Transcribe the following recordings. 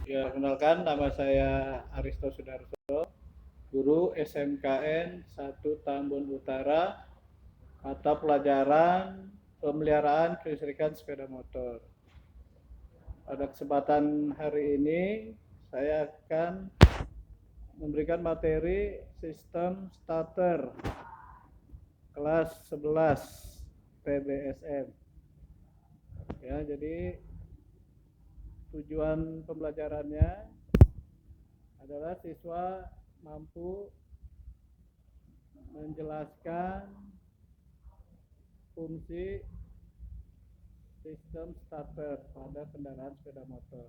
Ya, kenalkan nama saya Aristo Sudarso, guru SMKN 1 Tambun Utara, mata pelajaran pemeliharaan kelistrikan sepeda motor. Pada kesempatan hari ini, saya akan memberikan materi sistem starter kelas 11 PBSM. Ya, jadi tujuan pembelajarannya adalah siswa mampu menjelaskan fungsi sistem starter pada kendaraan sepeda motor.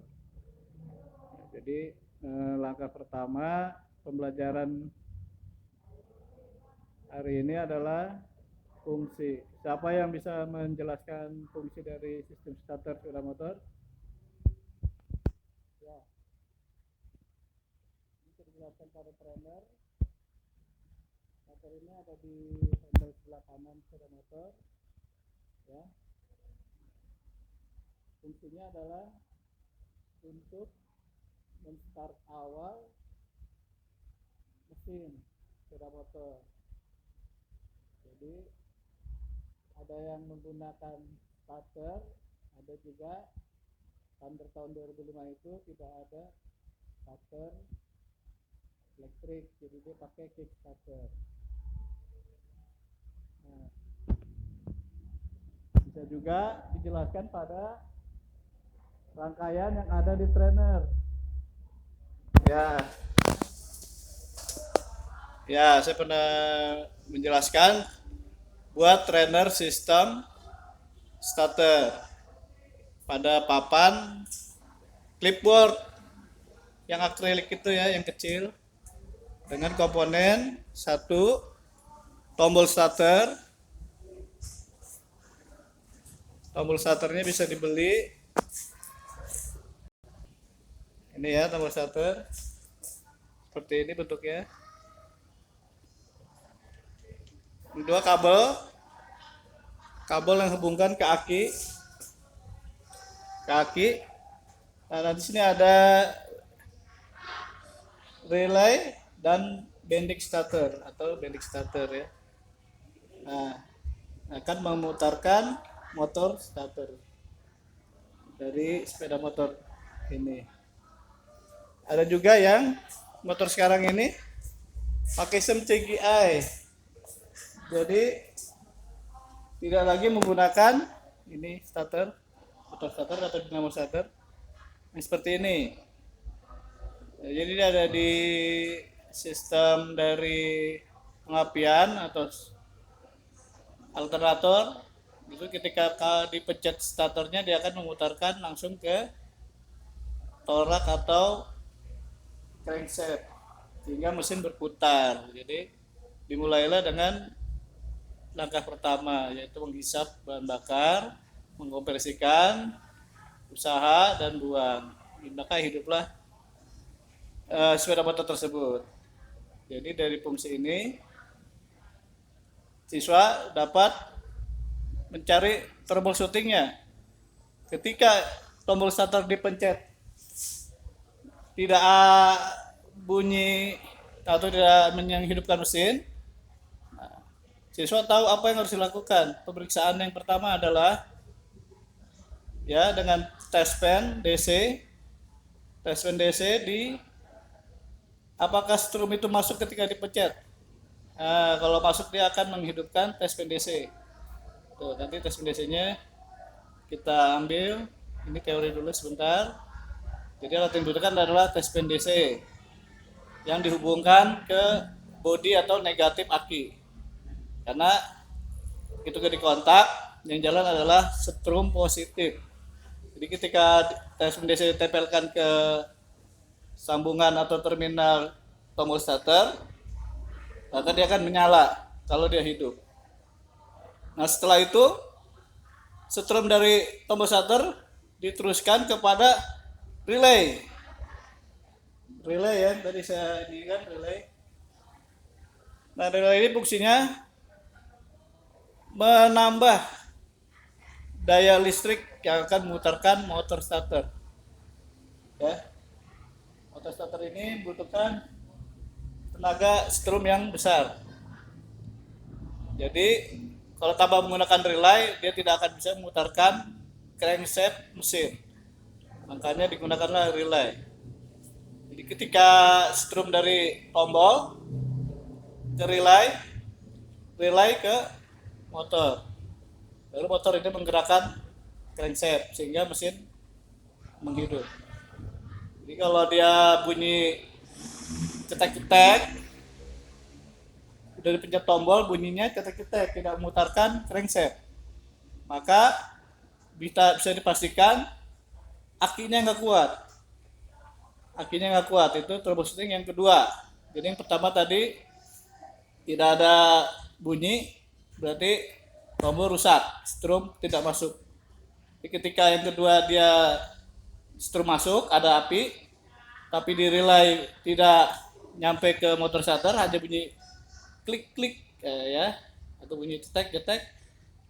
Jadi langkah pertama pembelajaran hari ini adalah fungsi. Siapa yang bisa menjelaskan fungsi dari sistem starter sepeda motor? Ya, bisa dijelaskan pada trainer. Motor ini ada di handle sebelah kanan sepeda motor. Ya, fungsinya adalah untuk men-start awal mesin sepeda motor. Jadi ada yang menggunakan starter, ada juga standar tahun 2005 itu tidak ada starter elektrik, jadi dia pakai kick starter. Nah, bisa juga dijelaskan pada rangkaian yang ada di trainer. Ya, saya pernah menjelaskan buat trainer sistem starter pada papan clipboard yang akrilik itu ya, yang kecil, dengan komponen satu tombol starter. Tombol starternya bisa dibeli. Ini ya tombol starter. Seperti ini bentuknya. Dua kabel yang hubungkan ke aki. Nah, di sini ada relay dan bending starter ya. Nah, akan memutarkan motor starter dari sepeda motor ini. Ada juga yang motor sekarang ini pakai sistem CGI. Jadi tidak lagi menggunakan ini motor starter atau dinamo starter yang seperti ini. Jadi ada di sistem dari pengapian atau alternator itu ketika dipencet starternya dia akan memutarkan langsung ke torak atau crankshaft sehingga mesin berputar. Jadi dimulailah dengan langkah pertama yaitu menghisap bahan bakar, mengkompresikan, usaha dan buang. Maka hiduplah sepeda motor tersebut. Jadi dari fungsi ini siswa dapat mencari troubleshootingnya. Ketika tombol starter dipencet tidak bunyi atau tidak menghidupkan mesin, siswa tahu apa yang harus dilakukan. Pemeriksaan yang pertama adalah ya dengan test pen DC di apakah strum itu masuk ketika dipencet. Nah, kalau masuk dia akan menghidupkan test pen DC. Tuh, nanti test pen DC-nya kita ambil. Ini teori dulu sebentar. Jadi alat yang dibutuhkan adalah test pen DC yang dihubungkan ke bodi atau negatif aki. Karena itu di kontak, yang jalan adalah strum positif. Jadi ketika test pen DC ditempelkan ke sambungan atau terminal tombol starter, maka dia akan menyala kalau dia hidup. Nah setelah itu strum dari tombol starter diteruskan kepada relay ya, tadi saya ini kan relay. Nah relay ini fungsinya menambah daya listrik yang akan memutarkan motor starter ya. Motor starter ini membutuhkan tenaga strum yang besar. Jadi kalau tanpa menggunakan relay, dia tidak akan bisa memutarkan crankshaft mesin. Makanya digunakanlah relay. Jadi ketika strum dari tombol ke relay, relay ke motor, lalu motor ini menggerakkan crankshaft sehingga mesin menghidup. Jadi kalau dia bunyi cetek-cetek, udah dipencet tombol bunyinya cetek-cetek, tidak memutarkan crankshaft, maka bisa dipastikan akinya nggak kuat. Akinya nggak kuat, itu troubleshooting yang kedua. Jadi yang pertama tadi tidak ada bunyi, berarti tombol rusak, strum tidak masuk. Jadi ketika yang kedua dia strum masuk, ada api, tapi di relay tidak nyampe ke motor starter, hanya bunyi klik-klik ya, atau bunyi cetek-cetek,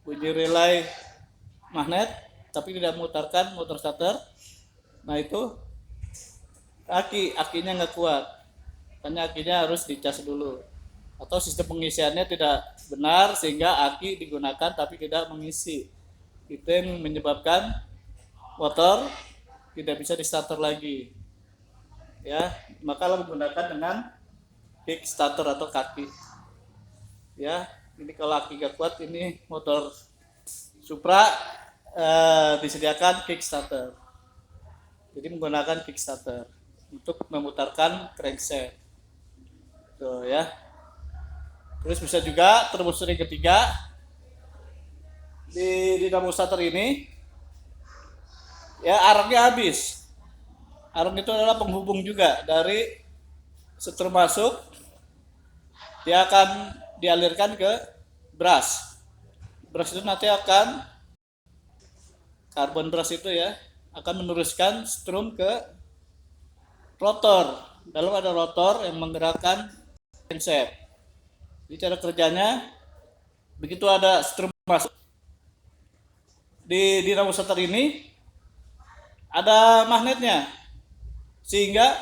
bunyi relay magnet, tapi tidak memutarkan motor starter. Nah itu akinya nggak kuat, makanya akinya harus dicas dulu, atau sistem pengisiannya tidak benar sehingga aki digunakan tapi tidak mengisi. Itu yang menyebabkan motor tidak bisa di starter lagi ya. Maka menggunakan dengan kick starter atau kaki ya. Ini kalau aki gak kuat, ini motor Supra disediakan kick starter. Jadi menggunakan kick starter untuk memutarkan crankshaft tuh ya. Terus bisa juga troubleshooting ketiga di dinamo starter ini ya, arangnya habis. Arang itu adalah penghubung juga dari strum masuk, dia akan dialirkan ke brush. Brush itu nanti akan carbon brush itu ya, akan meneruskan strum ke rotor. Dalam ada rotor yang menggerakkan crankshaft. Jadi cara kerjanya, begitu ada strum masuk di dinamo starter ini, ada magnetnya sehingga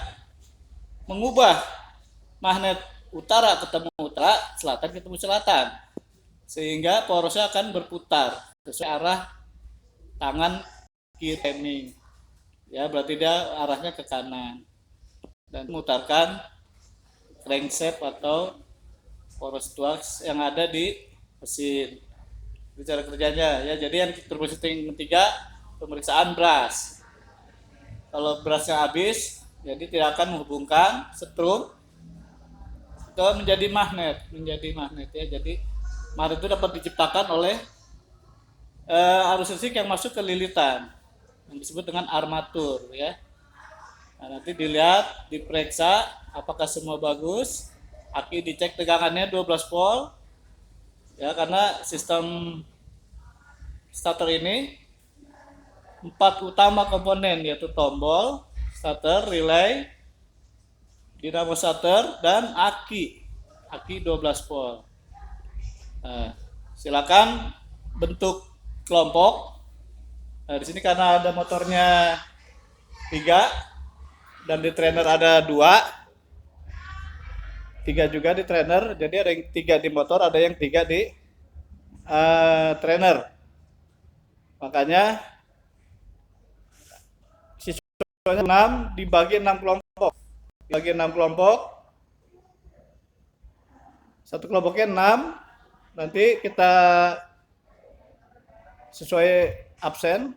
mengubah magnet utara ketemu utara, selatan ketemu selatan, sehingga porosnya akan berputar sesuai arah tangan kiri remming ya, berarti dia arahnya ke kanan dan memutarkan crankshaft atau poros tuas yang ada di mesin. Itu cara kerjanya ya. Jadi yang troubleshooting ketiga, pemeriksaan brush. Kalau brushnya habis, jadi tidak akan menghubungkan strum ke menjadi magnet ya. Jadi magnet itu dapat diciptakan oleh arus listrik yang masuk ke lilitan yang disebut dengan armatur ya. Nah, nanti dilihat, diperiksa apakah semua bagus. Aki dicek tegangannya 12 volt ya, karena sistem starter ini 4 utama komponen, yaitu tombol starter, relay, dinamo starter, dan aki 12 volt. Nah, silakan bentuk kelompok. Nah, di sini karena ada motornya 3 dan di trainer ada 2, 3 juga di trainer, jadi ada yang 3 di motor, ada yang 3 di trainer. Makanya siswanya 6 dibagi 6 kelompok. Dibagi 6 kelompok. Satu kelompoknya 6. Nanti kita sesuai absen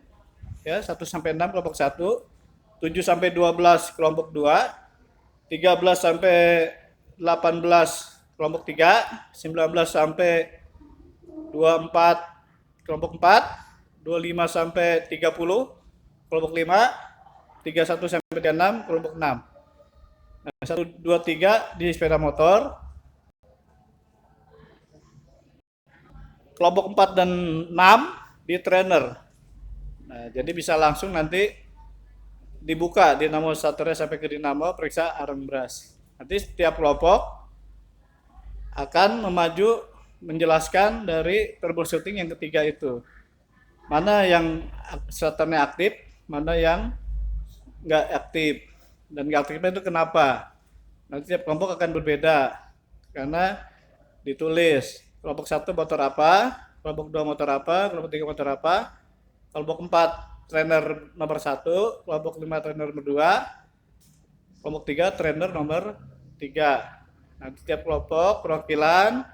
ya, 1 sampai 6 kelompok 1, 7 sampai 12 kelompok 2, 13 sampai 18 kelompok 3, 19 sampai 24 kelompok 4, 25 sampai 30 kelompok 5, 31 sampai 36 kelompok 6. Nah, 1 2 3 di sepeda motor. Kelompok 4 dan 6 di trainer. Nah, jadi bisa langsung nanti dibuka dinamo starternya sampai ke dinamo, periksa arang brush. Nanti setiap kelompok akan memaju menjelaskan dari troubleshooting yang ketiga itu. Mana yang starternya aktif, mana yang nggak aktif. Dan nggak aktifnya itu kenapa? Nanti tiap kelompok akan berbeda karena ditulis kelompok 1 motor apa, kelompok 2 motor apa, kelompok 3 motor apa, kelompok 4 trainer nomor 1, kelompok 5 trainer nomor 2, kelompok 3 trainer nomor 3. Nanti tiap kelompok perwakilan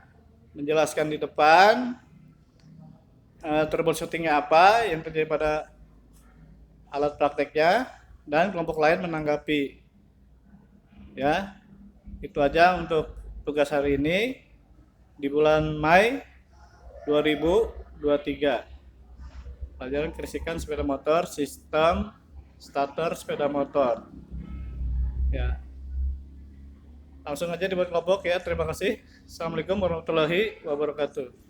menjelaskan di depan troubleshootingnya apa yang terjadi pada alat prakteknya, dan kelompok lain menanggapi. Ya, itu aja untuk tugas hari ini di bulan Mei 2023. Pelajaran kelistrikan sepeda motor, sistem starter sepeda motor. Ya, langsung aja dibuat kelompok ya. Terima kasih. Assalamualaikum warahmatullahi wabarakatuh.